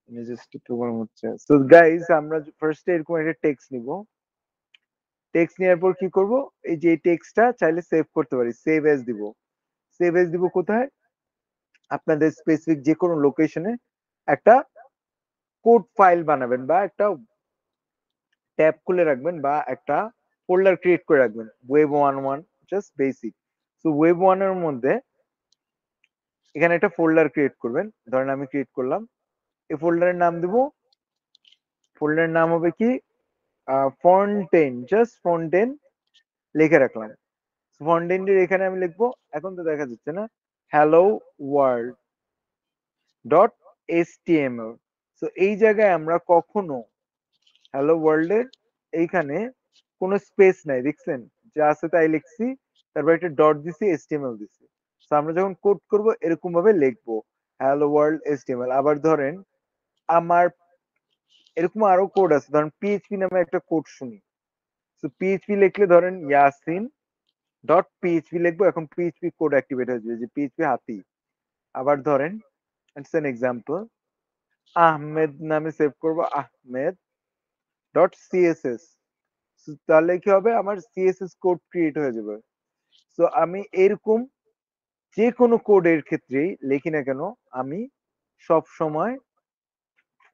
Just একটু গরম হচ্ছে। সো গাইস আমরা ফার্স্টে এরকম একটা টেক্সট নিব। টেক্সট নেওয়ার পর কি করব? এই যে এই টেক্সটটা চাইলে সেভ করতে পারি। সেভ এজ দিব। সেভ এজ দিব কোথায়? আপনাদের স্পেসিফিক যে কোনো লোকেশনে একটা কোড ফাইল বানাবেন বা একটা ট্যাব খুলে রাখবেন বা একটা ফোল্ডার ক্রিয়েট করে রাখবেন। Web 1 just basic. So web 1 এর মধ্যে এখানে একটা ফোল্ডার ক্রিয়েট করবেন। ধরেন আমি ক্রিয়েট করলাম। এই ফোল্ডারের নাম দিব, ফোল্ডারের নাম হবে কি ফন্টেন, জাস্ট ফন্টেন লিখে রাখলাম। ফন্টেনের এখানে আমি লিখবো, এখন তো দেখা যাচ্ছে না, hello world dot HTML. So এই জায়গায় আমরা কখনো হ্যালো ওয়ার্ল্ডের এইখানে কোনো স্পেস নাই, দেখছেন? যা আছে তাই লিখছি, তারপর একটা ডট দিছি, এসটিএমএল দিছি। তো আমরা যখন কোড করব এরকম ভাবে লিখবো, হ্যালো ওয়ার্ল্ড এসটিএমএল। আবার ধরেন আমার এরকম আরো কোড আছে, ধরেন পিএইচপি নামে একটা কোড শুনি। তো পিএইচপি লিখলে ধরেন ইয়াসিন ডট পিএইচপি লিখবো, এখন পিএইচপি কোড অ্যাক্টিভেট হয়ে যাবে যে পিএইচপি হাতি। আবার ধরেন ইটস এন এক্সাম্পল, আহমেদ নামে সেভ করব, আহমেদ ডট সিএসএস। তাহলে কি হবে, আমার সিএসএস কোড ক্রিয়েট হয়ে যাবে। তো আমি এরকম যে কোনো কোডের ক্ষেত্রেই লিখি না কেন, আমি সব সময়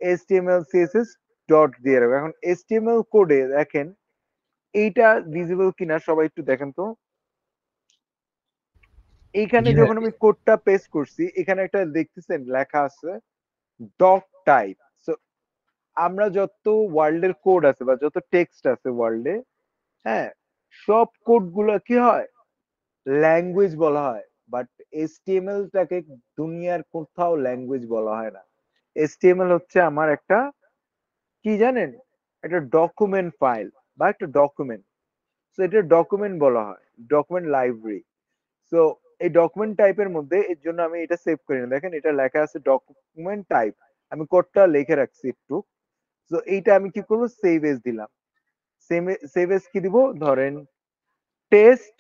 এইচটিএমএল সিএসএস ডট দিয়ে রাখবো। এখন এইচটিএমএল কোডে দেখেন এইটা ভিজিবল কিনা সবাই একটু দেখেন তো। এইখানে জি ভাই। যখন আমি কোডটা পেস্ট করছি, এখানে একটা দেখতেছেন লেখা আছে ডক টাইপ। সো আমরা যত ওয়ার্ল্ডের কোড আছে বা যত টেক্সট আছে ওয়ার্ল্ডে, হ্যাঁ, সব কোড গুলো কি হয়, ল্যাঙ্গুয়েজ বলা হয়। বাট এসটিএমএল টাকে দুনিয়ার কোথাও ল্যাঙ্গুয়েজ বলা হয় না। এসটিএমএল হচ্ছে আমার একটা কি জানেন, একটা ডকুমেন্ট ফাইল বা একটা ডকুমেন্ট। সো এটা ডকুমেন্ট বলা হয়, ডকুমেন্ট লাইব্রেরি। সো এই ডকুমেন্ট টাইপের মধ্যে এর জন্য আমি এটা সেভ করি না, দেখেন এটা লেখা আছে ডকুমেন্ট টাইপ। আমি কোডটা লিখে রাখছি একটু। তো এইটা আমি কি করবো, সেভ এজ দিলাম। সেভ এজ কি দিব, ধরেন টেস্ট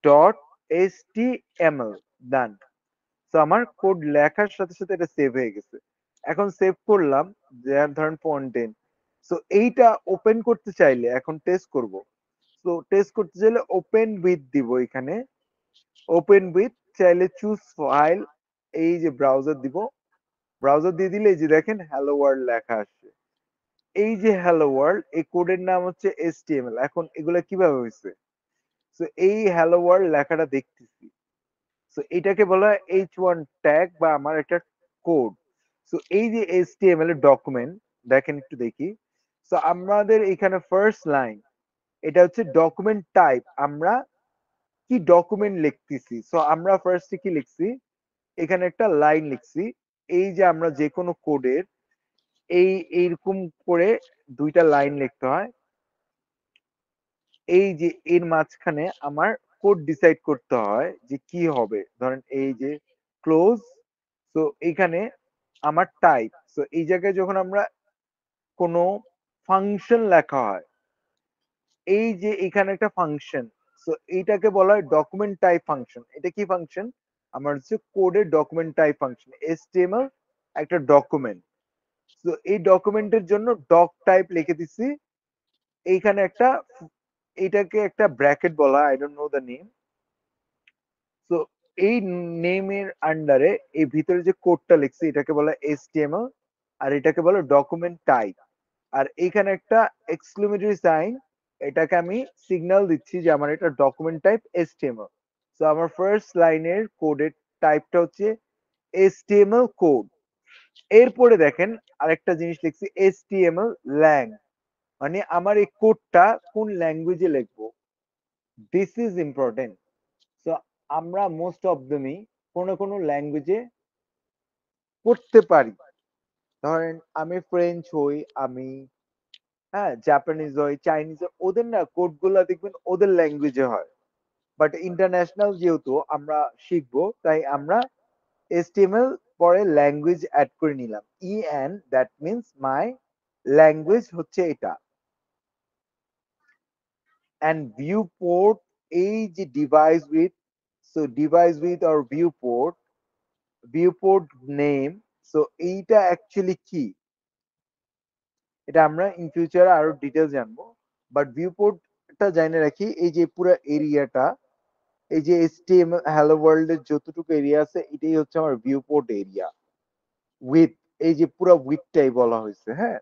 ডট এসটিএমএল, ডান। তো আমার কোড লেখার সাথে সাথে এটা সেভ হয়ে গেছে। এখন সেভ করলাম, যে ধরেন ফন্টেন। সো এইটা ওপেন করতে চাইলে এখন টেস্ট করব। তো টেস্ট করতে চাইলে ওপেন উইথ দিব এখানে, ওপেন উইথ, চাইলে চুজ ফাইল, এই যে ব্রাউজার দিব। ব্রাউজার দিয়ে দিলে এই যে দেখেন হ্যালো ওয়ার্ল্ড লেখা আসছে। এই যে হ্যালো ওয়ার্ল্ড, এই কোডের নাম হচ্ছে এইচটিএমএল। এখন এগুলা কিভাবে হয়েছে? তো এই হ্যালো ওয়ার্ল্ড লেখাটা দেখতেছি, সো এটাকে বলা হয় H1 ট্যাগ বা আমার একটা কোড। সো এই যে HTML এর ডকুমেন্ট, দেখেন একটু দেখি। সো আমাদের এখানে ফার্স্ট লাইন, এটা হচ্ছে ডকুমেন্ট টাইপ। আমরা কি ডকুমেন্ট লিখতেছি, সো আমরা ফার্স্টে কি লিখছি, এখানে একটা লাইন লিখছি। এই যে আমরা যে কোনো কোডের এই এইরকম করে দুইটা লাইন লিখতে হয়। এই যে এর মাঝখানে আমার কোড ডিসাইড করতে হয় যে কি হবে, ধরেন এই যে ক্লোজ। তো এইখানে আমার টাইপ। তো এই জায়গায় যখন আমরা কোনো ফাংশন লেখা হয়, এই যে এখানে একটা ফাংশন, তো এইটাকে বলা হয় ডকুমেন্ট টাইপ ফাংশন। এটা কি ফাংশন, আমার হচ্ছে কোডের ডকুমেন্ট টাইপ ফাংশন। এসটিএমএল একটা ডকুমেন্ট। তো এই ডকুমেন্টের জন্য ডক টাইপ লিখে দিছি এইখানে একটা, এটাকে একটা ব্র্যাকেট বলা হয়, I don't know the name. তো এই নেমের আন্ডারে এই ভিতরে যে কোডটা লিখছি এটাকে বলা HTML, আর এটাকে বলে ডকুমেন্ট টাইপ। আর এইখানে একটা এক্সক্লেমেটরি সাইন, এটাকে আমি সিগন্যাল দিচ্ছি যে আমার এটা ডকুমেন্ট টাইপ HTML। তো আমার ফার্স্ট লাইনের কোডের টাইপটা হচ্ছে HTML কোড। এরপরে দেখেন আরেকটা জিনিস লিখছি HTML ল্যাং, মানে আমার এই কোডটা কোন ল্যাঙ্গুয়েজে লিখবো, দিস ইজ ইম্পর্টেন্ট। তো আমরা মোস্ট অফ দেমই কোনো কোনো ল্যাঙ্গুয়েজে করতে পারি। ধরেন আমি ফ্রেঞ্চ হই, আমি হ্যাঁ জাপানিজ হই, চাইনিজ হই, ওদের না কোড গুলা দেখবেন ওদের ল্যাঙ্গুয়েজে হয়। বাট ইন্টারন্যাশনাল যেহেতু আমরা শিখবো, তাই আমরা এসটিএমএল পরে ল্যাঙ্গুয়েজ অ্যাড করে নিলাম, দ্যাট মিনস মাই ল্যাঙ্গুয়েজ হচ্ছে এটা। অ্যান্ড ভিউ পোর্ট, এই যে device width, so device width আর view port, viewport name, so এইটা অ্যাকচুয়ালি কি, এটা আমরা ইন ফিউচারে আরো ডিটেলস জানবো। বাট ভিউ পোর্টটা জানিয়ে রাখি, এই যে পুরো এরিয়াটা, এই যে HTML হ্যালো ওয়ার্ল্ড এর যতটুকু এরিয়া আছে এটাই হচ্ছে আমার ভিউ পোর্ট এরিয়া উইথ, এই যে পুরো উইথটাই বলা হয়েছে, হ্যাঁ।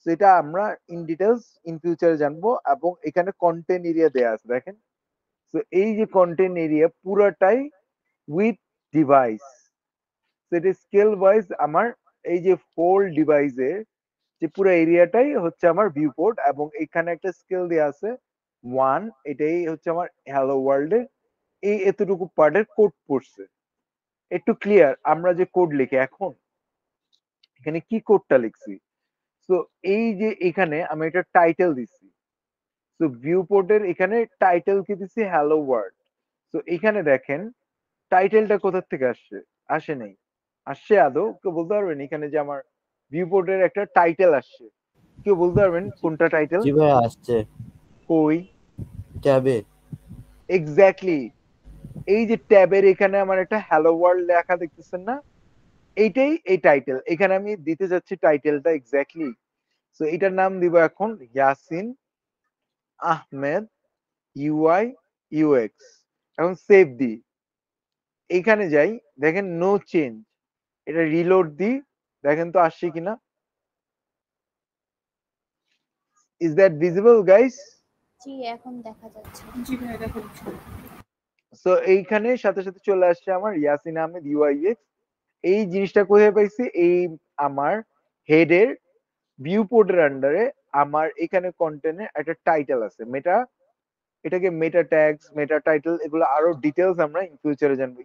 তো এটা আমরা ইন ডিটেলস ইন ফিউচারে জানবো। এবং এখানে কন্টেন্ট এরিয়া দেয়া আছে দেখেন। তো এই যে কন্টেন্ট এরিয়া পুরাটাই উইথ ডিভাইস, সেটা স্কেল ওয়াইজ আমার এই যে হোল ডিভাইসের যে পুরো এরিয়াটাই হচ্ছে আমার ভিউ পোর্ট। এবং এখানে একটা স্কেল দেওয়া আছে 1, এটাই হচ্ছে আমার হ্যালো ওয়ার্ল্ডের এই এতটুকু পার্টের কোড পড়ছে। একটু ক্লিয়ার আমরা যে কোড লিখি এখন, এখানে কি কোডটা লিখছি। তো এই যে এখানে আমি এটা টাইটেল দিচ্ছি, তো ভিউ পোর্টের এখানে টাইটেল কি দিচ্ছি হ্যালো ওয়ার্ল্ড। তো এখানে দেখেন টাইটেলটা কোথা থেকে আসছে, আসে নাই, আসছে আদৌ কেউ বলতে পারবেন এখানে যে আমার ভিউ পোর্টের একটা টাইটেল আসছে, কেউ বলতে পারবেন কোনটা টাইটেল? জি ভাই আসছে কই? ট্যাবে। এক্স্যাক্টলি, এই যে ট্যাবের এখানে আমার একটা হ্যালো ওয়ার্ল্ড লেখা দেখতেছেন না, এইটাই এই টাইটেল। এখানে আমি দিতে যাচ্ছি টাইটেলটা এক্স্যাক্টলি। তো এটার নাম দিব এখন ইয়াসিন আহমেদ ইউআই ইউএক্স। এখন সেভ দি, এইখানে যাই, দেখেন নো চেঞ্জ। এটা রিলোড দি, দেখেন তো আসছে কিনা। Is that visible guys? জি এখন দেখা যাচ্ছে। জি ভাই দেখা যাচ্ছে। সো এইখানে সাথে সাথে চলে আসছে আমার ইয়াসিন আহমেদ ইউআইএক্স। এই জিনিসটা কোথায় পাইছি, এই আমার হেডের ভিউ পোর্টের আন্ডারে আমার এখানে কন্টেন্টে একটা টাইটেল আছে মেটা, এটাকে মেটা ট্যাগস মেটা টাইটেল, এগুলো আরো ডিটেলস আমরা ইন ফিউচারে জানবো।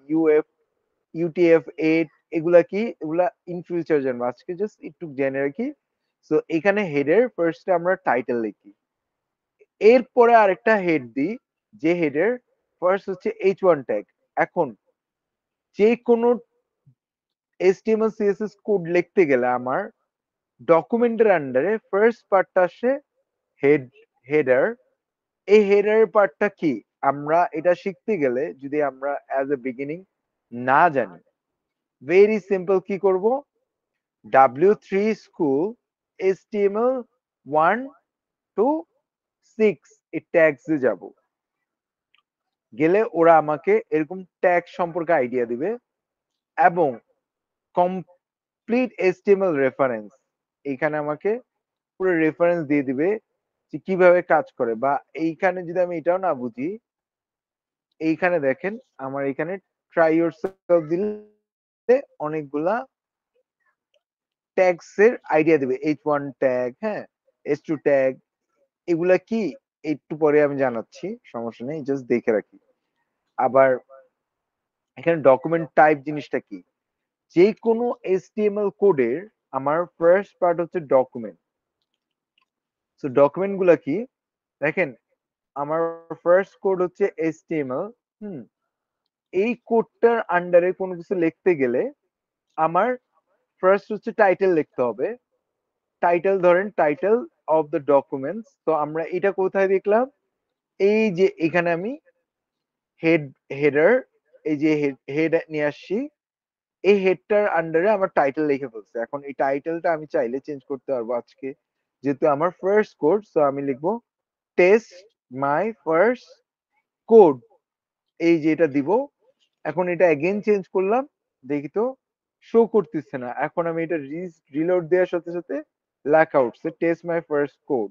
UTF-8 এগুলা কি, এগুলা ইন ফিউচার জানবো, আজকে জাস্ট একটু জেনে রাখি। সো এখানে হেডের ফার্স্টে আমরা টাইটেল লিখি, এরপরে আরেকটা হেড দিই, যে হেডের ফার্স্ট হচ্ছে H1 ট্যাগ। এখন যে কোনো HTML CSS কোড লিখতে গেলে আমার ডকুমেন্টের আন্ডারে ফার্স্ট পার্টটা আসে হেড, হেডার। এই হেডার পার্টটা কি, আমরা এটা শিখতে গেলে যদি আমরা অ্যাজ এ বিগিনিং না জানি, ভেরি সিম্পল কি করব, W3 স্কুল HTML 1 to 6 এই ট্যাগসে যাব, গেলে ওরা আমাকে এরকম ট্যাগ সম্পর্কে আইডিয়া দিবে এবং কমপ্লিট HTML রেফারেন্স, এখানে আমাকে পুরো রেফারেন্স দিয়ে দিবে যে কিভাবে কাজ করে। বা এইখানে যদি আমি এটাও না বুঝি, এইখানে দেখেন আমার এখানে ট্রাই ইয়োরসেলফ দিলে অনেকগুলা ট্যাগস এর আইডিয়া দিবে, H1 ট্যাগ, হ্যাঁ, H2 ট্যাগ, এগুলা কি একটু পরে আমি জানাচ্ছি, সমস্যা নেই, জাস্ট দেখে রাখি। আবার এখানে ডকুমেন্ট টাইপ জিনিসটা কি, যে কোনো HTML কোডের আমার ফার্স্ট পার্ট হচ্ছে ডকুমেন্ট। সো ডকুমেন্ট গুলা কি, দেখেন আমার ফার্স্ট কোড হচ্ছে HTML। হুম, এই কোডটার আন্ডারে কোনো কিছু লিখতে গেলে আমার ফার্স্ট হচ্ছে টাইটেল লিখতে হবে। টাইটেল ধরেন টাইটেল অফ দ্য ডকুমেন্টস, তো আমরা এটা কোথায় দেখলাম, এই যে এখানে আমি হেড, হেডার, এই যে হেড নিয়ে আসছি, এই হেডটার আন্ডারে আমার টাইটেল লিখে ফেলছে। এখন এই টাইটেলটা আমি চাইলে চেঞ্জ করতে পারবো আজকে, যেহেতু আমার ফার্স্ট কোড। সো আমি লিখবো টেস্ট মাই ফার্স্ট কোড, এই যে এটা দিব। এখন এটা এগেইন চেঞ্জ করলাম, দেখি তো শো করতেছে না। এখন আমি এটা রিলোড দেওয়ার সাথে সাথে লেখা উঠছে test my first code.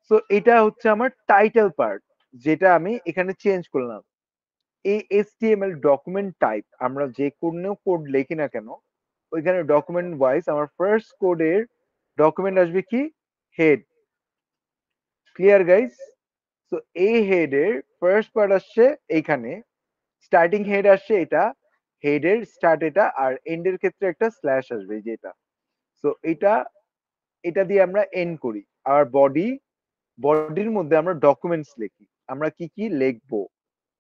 So এটা হচ্ছে আমার টাইটেল পার্ট, যেটা আমি এখানে চেঞ্জ করলাম। এই HTML ডকুমেন্ট টাইপ, আমরা যে কোনো কোড লিখি না কেন, ওইখানে ডকুমেন্ট ওয়াইজ আমার ফার্স্ট কোডের ডকুমেন্ট আসবে কি, হেড। Clear guys? তো এই হেডের ফার্স্ট পার্ট আসছে এইখানে, স্টার্টিং হেড আসছে এটা, হেডের স্টার্ট এটা, আর এন্ডের ক্ষেত্রে একটা স্ল্যাশ আসবে যেটা। সো এটা, এটা দিয়ে আমরা এন্ড করি। আর বডি, বডির মধ্যে আমরা ডকুমেন্টস লিখি, আমরা কি কি লিখবো,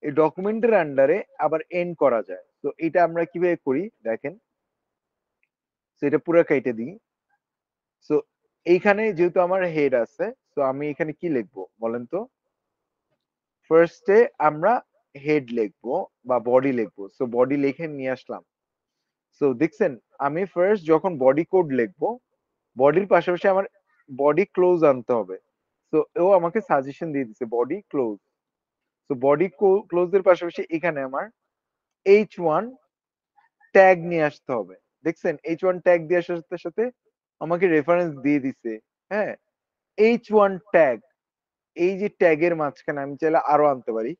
এই ডকুমেন্টের আন্ডারে আবার এন্ড করা যায়। তো এটা আমরা কিভাবে করি দেখেন। তো এটা পুরো কেটে দিই। সো এইখানে যেহেতু আমার হেড আছে, তো আমি এখানে কি লিখবো বলেন তো, ফার্স্টে আমরা হেড লিখবো বা বডি লিখবো। সো বডি লিখে নিয়ে আসলাম। সো দেখছেন আমি ফার্স্ট যখন বডি কোড লিখবো বডির পাশাপাশি আমার বডি ক্লোজ আনতে হবে। তো ও আমাকে সাজেশন দিয়ে দিছে বডি ক্লোজ। তো বডি ক্লোজ এর পাশাপাশি এখানে আমার H1 ট্যাগ নিয়ে আসতে হবে। দেখছেন H1 ট্যাগ দিয়ে আসার সাথে সাথে আমাকে রেফারেন্স দিয়ে দিছে। হ্যাঁ, H1 ট্যাগ, এই যে ট্যাগের মাঝখানে আমি চাইলে আরো আনতে পারি।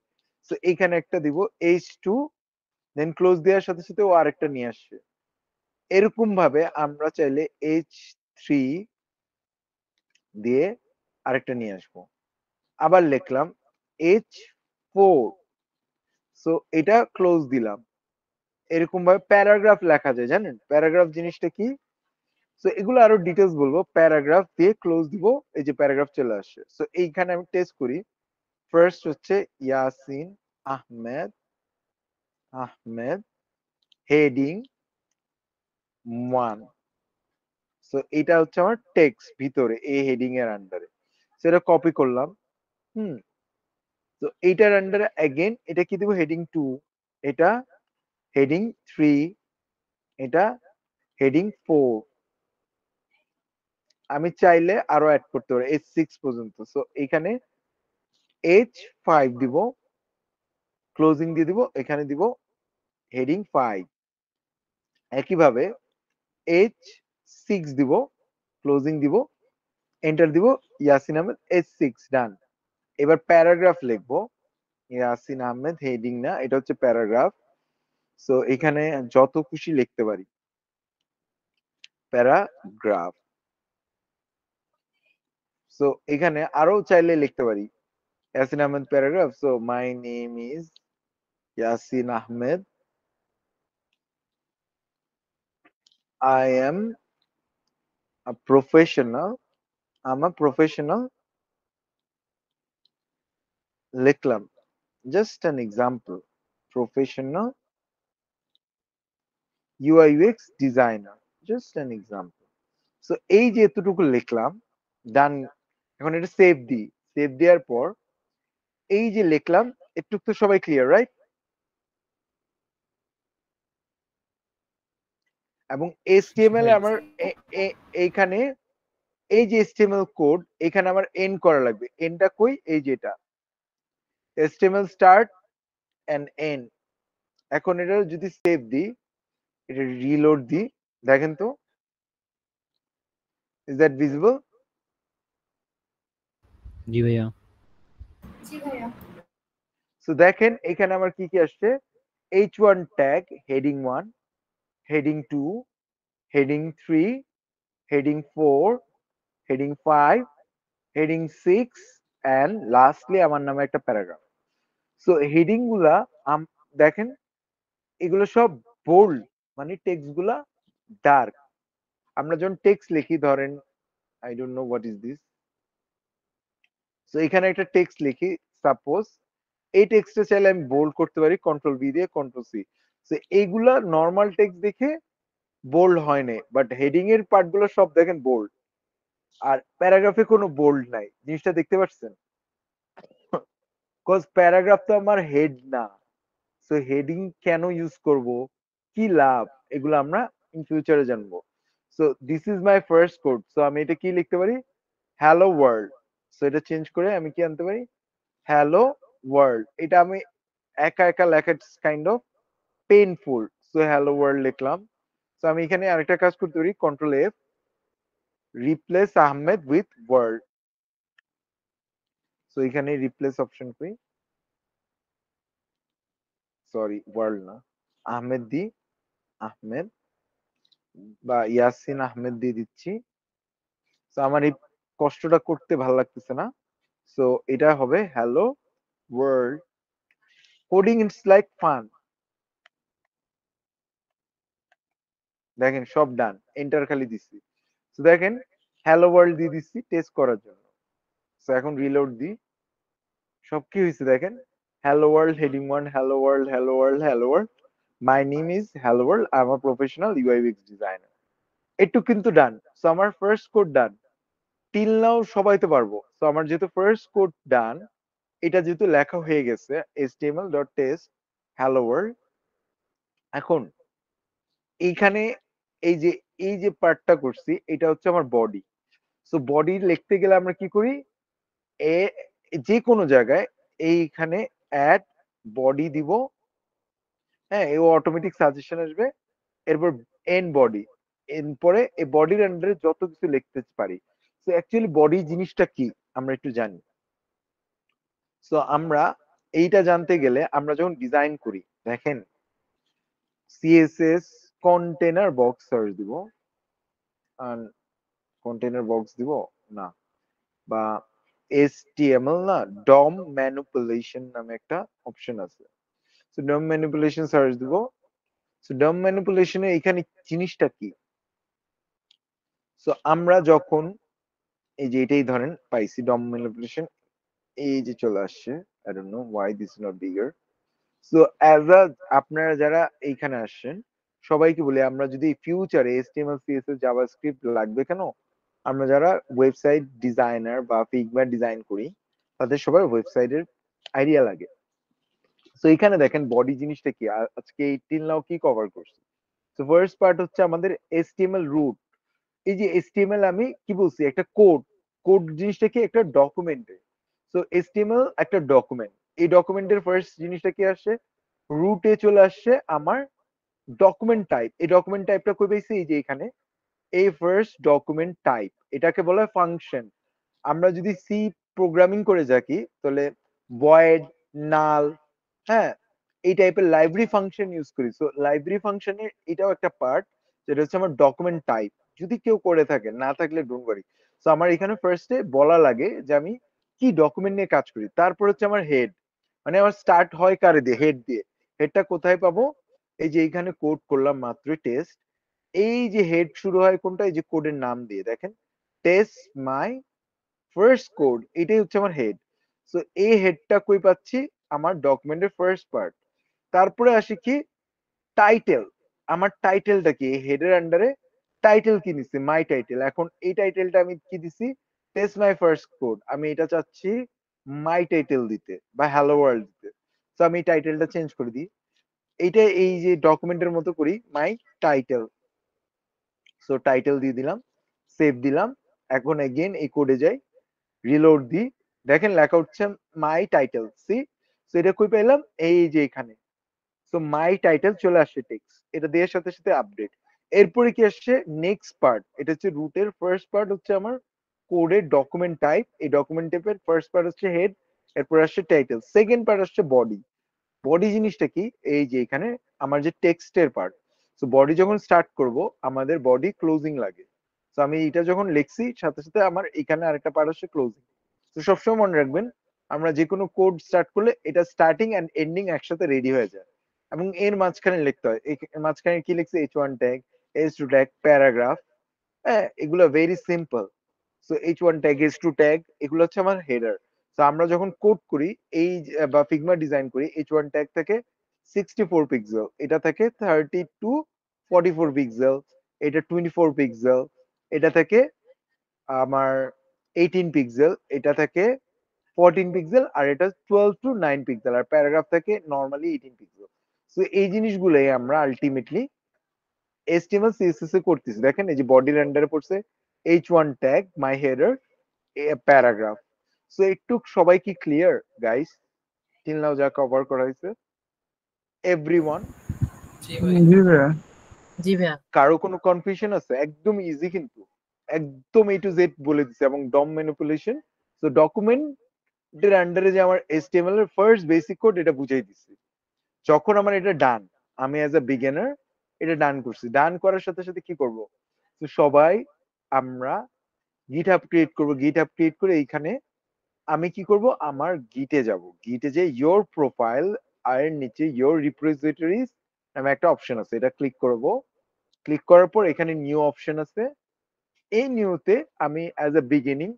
তো এখানে একটা দিব H2, দেন ক্লোজ দেওয়ার সাথে সাথে ও আরেকটা নিয়ে আসছে। এরকম ভাবে আমরা চাইলে H3 দিয়ে আরেকটা নিয়ে আসবো। আবার লিখলাম H4, সো এটা ক্লোজ দিলাম। এরকম ভাবে প্যারাগ্রাফ লেখা যায়, জানেন প্যারাগ্রাফ জিনিসটা কি? সো এগুলো আরো ডিটেলস বলবো। প্যারাগ্রাফ দিয়ে ক্লোজ দিব, এই যে প্যারাগ্রাফ চলে আসছে। সো এইখানে আমি টেস্ট করি। ফার্স্ট হচ্ছে ইয়াসিন আহমেদ, আহমেদ হেডিং 1। সো এটা হচ্ছে আমার টেক্সট ভিতরে এই হেডিং এর আন্ডারে। সেটা কপি করলাম। হুম, তো এইটার আন্ডারে अगेन এটা কি দিব হেডিং 2, এটা হেডিং 3, এটা হেডিং 4। আমি চাইলে আরো অ্যাড করতে পারি H6 পর্যন্ত। সো এখানে H5 দিব, ক্লোজিং দিয়ে দিব, এখানে দিব হেডিং 5। একইভাবে H6 দিব, ক্লোজিং দিব, এন্টার দিব, ইয়াসিন আহমেদ H6 ডান। এবার প্যারাগ্রাফ লিখবো। ইয়াসিন আহমেদ হেডিং না, এটা হচ্ছে প্যারাগ্রাফ। সো এখানে যত খুশি লিখতে পারি প্যারাগ্রাফ। সো এখানে আরো চাইলে লিখতে পারি Yasin Ahmed paragraph. So my name is Yasin Ahmed, I am a professional, um a professional, লিখলাম just an example, professional UI UX designer, just an example. So এই যে এতটুকু লিখলাম, ডান। এখন এটা সেভ দিই। সেভ দেওয়ার পর এই যে লিখলাম, এটুকু তো সবাই ক্লিয়ার, রাইট? এবং HTML এ আমার এইখানে এই যে HTML কোড, এখানে আমার এন্ড করা লাগবে। এন্ডটা কই? এই যে এটা HTML স্টার্ট এন্ড এন্ড। এখন এটা যদি সেভ দিই, এটা রিলোড দিই, দেখেন তো ইজ দ্যাট ভিজিবল? জি ভাইয়া। সো দেখেন এখানে আমার কি কি আসছে? H1 tag heading 1, heading 2, heading 3, heading 4, heading 5, heading 6 and lastly আমার নামে একটা প্যারাগ্রাফ। সো হেডিং গুলা দেখেন এগুলো সব বোল্ড, মানে টেক্সট গুলা ডার্ক। আমরা যখন টেক্সট লিখি, ধরেন I don't know what is this. So এখানে একটা টেক্সট লিখি, সাপোজ এই টেক্সটে চাইলে আমি বোল্ড করতে পারি কন্ট্রোল বি দিয়ে, কন্ট্রোল সি। সো এইগুলা নর্মাল টেক্সট দেখে বোল্ড হয় না, বাট হেডিং এর পার্ট গুলো সব দেখেন বোল্ড। আর প্যারাগ্রাফে কোনো বোল্ড নাই, জিনিসটা দেখতে পাচ্ছেন? কজ প্যারাগ্রাফ তো আমার হেড না। সো হেডিং কেন ইউজ করব, কি লাভ, এগুলো আমরা ইন ফিউচারে জানবো। So this is my first code. So আমি এটা কি লিখতে পারি? Hello world. সো এটা চেঞ্জ করে আমি কি আনতে পারি? Hello world. এটা আমি একা একা লেখা kind of painful. So hello world লিখলাম। সো আমি এখানে আরেকটা কাজ করতে পারি, control F, replace Ahmed with world. So এখানে রিপ্লেস অপশন করি, সরি ওয়ার্ল্ড না, আহমেদ দি, আহমেদ বা ইয়াসিন আহমেদ দিয়ে দিচ্ছি। তো আমার এই কষ্টটা করতে ভালো লাগতেছে না। সো এটা হবে hello world. Coding it's like fun. দেখেন সব ডান, এন্টার খালি দিচ্ছি। তো দেখেন হ্যালো ওয়ার্ল্ড দিয়ে দিচ্ছি টেস্ট করার জন্য। সো এখন রিলোড দিই, সব কি হয়েছে দেখেন, hello world heading 1, hello world, hello world, hello world, my name is hello world, I am a professional UI UX designer. একটু কিন্তু ডান। সো আমার ফার্স্ট কোড ডান। টিল নাও সবাই তো পারবো। তো আমার যেহেতু ফার্স্ট কোড ডান, এটা যেহেতু লেখা হয়ে গেছে html.test hello world, এখন এইখানে এই যে এই যে পার্টটা করছি এটা হচ্ছে আমার বডি। সো বডি লিখতে গেলে আমরা কি করি, এ যে কোনো জায়গায় এইখানে অ্যাড বডি দিব, হ্যাঁ, ও অটোমেটিক সাজেশন আসবে। এরপর এন বডি, এন পরে এই বডির আন্ডারে যত কিছু লিখতে পারি। তো অ্যাকচুয়ালি বডি জিনিসটা কি আমরা একটু জানি। সো আমরা এইটা জানতে গেলে আমরা যখন ডিজাইন করি, দেখেন সিএসএস কন্টেনার বক্স সার্চ দিব, কন্টেনার বক্স দিব না, বা HTML না, ডম ম্যানিপুলেশন নামে একটা অপশন আছে। সো ডম ম্যানিপুলেশন সার্চ দিব। সো ডম ম্যানিপুলেশনে এখানে জিনিসটা কি, সো আমরা যখন এই যে এটাই ধরেন পাইছি ডম ম্যানিপুলেশন, এই যে চলে আসছে, I don't know why this is not bigger. So as a আপনারা যারা এইখানে আসছেন সবাইকে বলি, আমরা যদি ফিউচারে HTML CSS জাভাস্ক্রিপ্ট লাগবে কেন, আমরা যারা ওয়েবসাইট ডিজাইনার বা ফিগমা ডিজাইন করি তাদের সবার ওয়েবসাইটের আইডিয়া লাগে। সো এখানে দেখেন বডি জিনিসটা কি, আজকে 18 নাও কি কভার করছি। সো ফার্স্ট পার্ট হচ্ছে আমাদের HTML রুট। এই যে HTML আমি কি বলছি, একটা কোড। কোড জিনিসটা কি, একটা ডকুমেন্টে। সো HTML একটা ডকুমেন্ট, এই ডকুমেন্টের ফার্স্ট জিনিসটা কি আসছে, রুটে চলে আসছে আমার ডকুমেন্ট টাইপ। এই ডকুমেন্ট টাইপটা কই পাইছি, এই যে এখানে এই ফার্স্ট ডকুমেন্ট টাইপ, এটাকে বলা হয় ফাংশন। আমরা যদি সি প্রোগ্রামিং করে থাকি তাহলে ভয়েড, নাল, হ্যাঁ, এই টাইপের লাইব্রেরি ফাংশন ইউজ করি। সো লাইব্রেরি ফাংশনের এটাও একটা পার্ট, যেটা হচ্ছে আমার ডকুমেন্ট টাইপ। যদি কেউ করে থাকে, না থাকলে ডোন্ট ওয়ারি। সো আমার এখানে ফার্স্টে বলা লাগে যে আমি কি ডকুমেন্ট নিয়ে কাজ করি। তারপর হচ্ছে আমার হেড, মানে আমার স্টার্ট হয় কারে দিয়ে, হেড দিয়ে। হেডটা কোথায় পাবো, এই যে এইখানে কোড করলাম মাত্র টেস্ট, এই যে হেড শুরু হয় কোনটা, এই যে কোডের নাম দিয়ে দেখেন টেস্ট মাই ফার্স্ট কোড, এটাই হচ্ছে আমার হেড। সো এই হেডটা কই পাচ্ছি, আমার ডকুমেন্টের ফার্স্ট পার্ট। তারপরে আসি কি, টাইটেল। আমার টাইটেলটা কি, হেডের আন্ডারে টাইটেল কি নিছি, মাই টাইটেল। এখন এই টাইটেলটা আমি কি দিছি, টেস্ট মাই ফার্স্ট কোড, আমি এটা চাচ্ছি মাই টাইটেল দিতে বা হ্যালো ওয়ার্ল্ড দিতে। তো আমি টাইটেলটা চেঞ্জ করে দিই, এইটা এই যে ডকুমেন্টের মতো করি, মাই টাইটেল। সো টাইটেল দিয়ে দিলাম, সেভ দিলাম। এখন এগেইন এই কোডে যাই, রিলোড দিই, দেখেন লেখা হচ্ছে মাই টাইটেল। সি, সো এটা কই পেলাম, এই যে এখানে। সো মাই টাইটেল চলে আসছে টেক্সট, এটা দেওয়ার সাথে সাথে আপডেট। এরপরে কি আসছে, নেক্সট পার্ট, এটা হচ্ছে রুটের ফার্স্ট পার্ট হচ্ছে আমার কোডের ডকুমেন্ট টাইপ। এই ডকুমেন্ট টাইপের ফার্স্ট পার্ট হচ্ছে হেড, এরপর আসছে টাইটেল, সেকেন্ড পার্ট আসছে বডি। বডি জিনিসটা কি, এই যে এখানে আমার যে টেক্সটের পার্ট। সো বডি যখন স্টার্ট করব, আমাদের বডি ক্লোজিং লাগে। তো আমি এটা যখন লিখছি সাথে সাথে আমার এখানে আরেকটা পার্ট আসছে ক্লোজিং। তো সবসময় মনে রাখবেন, আমরা যে কোনো কোড স্টার্ট করলে এটা স্টার্টিং এন্ড এন্ডিং একসাথে রেডি হয়ে যায়, এবং এর মাঝখানে লিখতে হয়। মাঝখানে কি লিখছে, H1 tag, H2 tag, paragraph, হ্যাঁ, এগুলো very simple. So H1 tag, H2 tag, এগুলো হচ্ছে আমার হেডার। তো আমরা যখন কোড করি এই বা ফিগমা ডিজাইন করি, H1 ট্যাগ থেকে 64 পিক্সেল, এটা থেকে 30 টু 44 পিক্সেল, এটা 24 পিক্সেল, এটা থেকে আমার 18 পিক্সেল, এটা থেকে 14 পিক্সেল, আর এটা 12 টু 9 পিক্সেল, আর প্যারাগ্রাফ থেকে নর্মালি 18 পিক্সেল। সো এই জিনিসগুলোই আমরা আলটিমেটলি HTML CSS এ করতেছি। দেখেন এই যে বডির আন্ডারে পড়ছে H1 ট্যাগ, মাই হেডার, প্যারাগ্রাফ। সো একটু সবাই কি ক্লিয়ার গাইস, টিল নাও যা কভার করা হয়েছে, এভরিওয়ান? জি ভাই। জি ভাইয়া। জি ভাইয়া। কারো কোনো কনফিউশন আছে? একদম ইজি কিন্তু, একদম A to Z বলে দিছে। এবং ডম ম্যানিপুলেশন, সো ডকুমেন্টের আন্ডারে যে আমার HTML এর ফার্স্ট বেসিক কোড, এটা বুঝাই দিছি। যখন আমার এটা ডান, আমি অ্যাজ আ বিগিনার এটা ডান করছি। ডান করার সাথে সাথে কি করব, তো সবাই আমরা গিটহাব ক্রিয়েট করব। গিটহাব ক্রিয়েট করে এইখানে আমি কি করব, আমার গিটে যাব। গিটে যে ইয়োর প্রোফাইল আর এর নিচে ইয়োর রিপোজিটরিজ নামে একটা অপশন আছে, এটা ক্লিক করব। ক্লিক করার পর এখানে নিউ অপশন আছে, এই নিউতে আমি as a beginning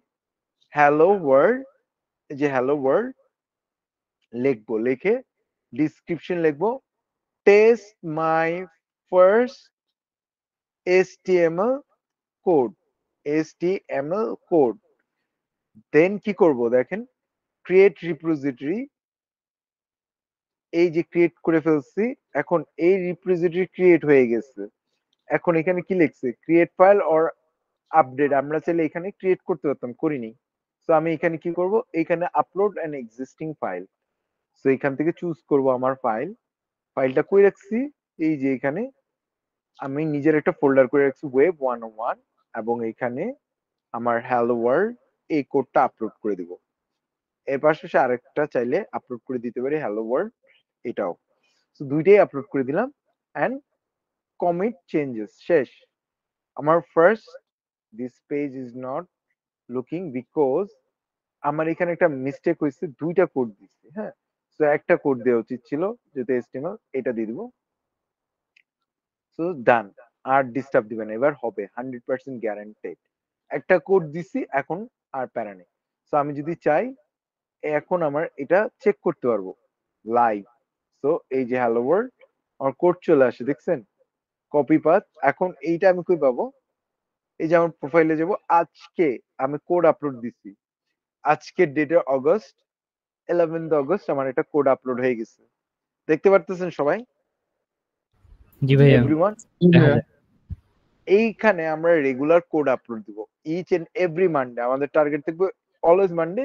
hello world, যে হ্যালো ওয়ার্ল্ড লিখবো। লিখে ডিসক্রিপশন লিখবো test my first HTML code, HTML code. Then কি করব, দেখেন ক্রিয়েট রিপোজিটরি, এই যে ক্রিয়েট করে ফেলছি। এখন এই রিপোজিটরি ক্রিয়েট হয়ে গেছে। এখন এখানে কি লিখছে ক্রিয়েট ফাইল অর আপডেট, আমরা চাইলে এখানে ক্রিয়েট করতে পারতাম, করিনি। তো আমি এখানে কি করব, এখানে আপলোড অ্যান এক্সিস্টিং ফাইল। তো এখান থেকে চুজ করব আমার ফাইলটা কই রাখছি, এই যে এখানে আমি নিজের একটা ফোল্ডার করে রাখছি ওয়েব 101, এবং এখানে আমার হ্যালো ওয়ার্ল্ড এই কোডটা আপলোড করে দিব। এর পাশাপাশি আরেকটা চাইলে আপলোড করে দিতে পারি হ্যালো ওয়ার্ল্ড, এটাও। তো দুইটাই আপলোড করে দিলাম এন্ড কমিট চেঞ্জেস শেষ। আমার first this page is not looking because আমার এখানে একটা মিস্টেক হয়েছে, দুইটা কোড দিচ্ছি, হ্যাঁ। তো একটা কোড দেওয়া উচিত ছিল যেহেতু HTML, এটা দিয়ে দিব। সো ডান, আর ডিস্টার্ব দিবেন, এবার হবে 100% গ্যারান্টেড। একটা কোড দিছি, এখন আর প্যারা নেই। সো আমি যদি চাই এখন আমার এটা চেক করতে পারবো লাইভ। সো এই যে হ্যালো ওয়ার্ল্ড আমার কোড চলে আসে, দেখছেন কপি পাথ। এখন এইটা আমি কই পাবো, এই যে আমার প্রোফাইলে যাব, আজকে আমি কোড আপলোড দিছি, আজকের ডেটে অগস্ট 11 অগস্ট আমার একটা কোড আপলোড হয়ে গেছে, দেখতে পারতেছেন সবাই? জি ভাইয়া। এভরিওয়ান, দেখা যায়। এইখানে আমরা রেগুলার কোড আপলোড দিব ইচ এন্ড এভরি মানডে, আমাদের টার্গেট থাকবে অলওয়েজ মানডে।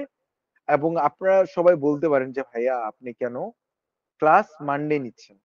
এবং আপনারা সবাই বলতে পারেন যে ভাইয়া আপনি কেন ক্লাস মানডে নিচ্ছেন,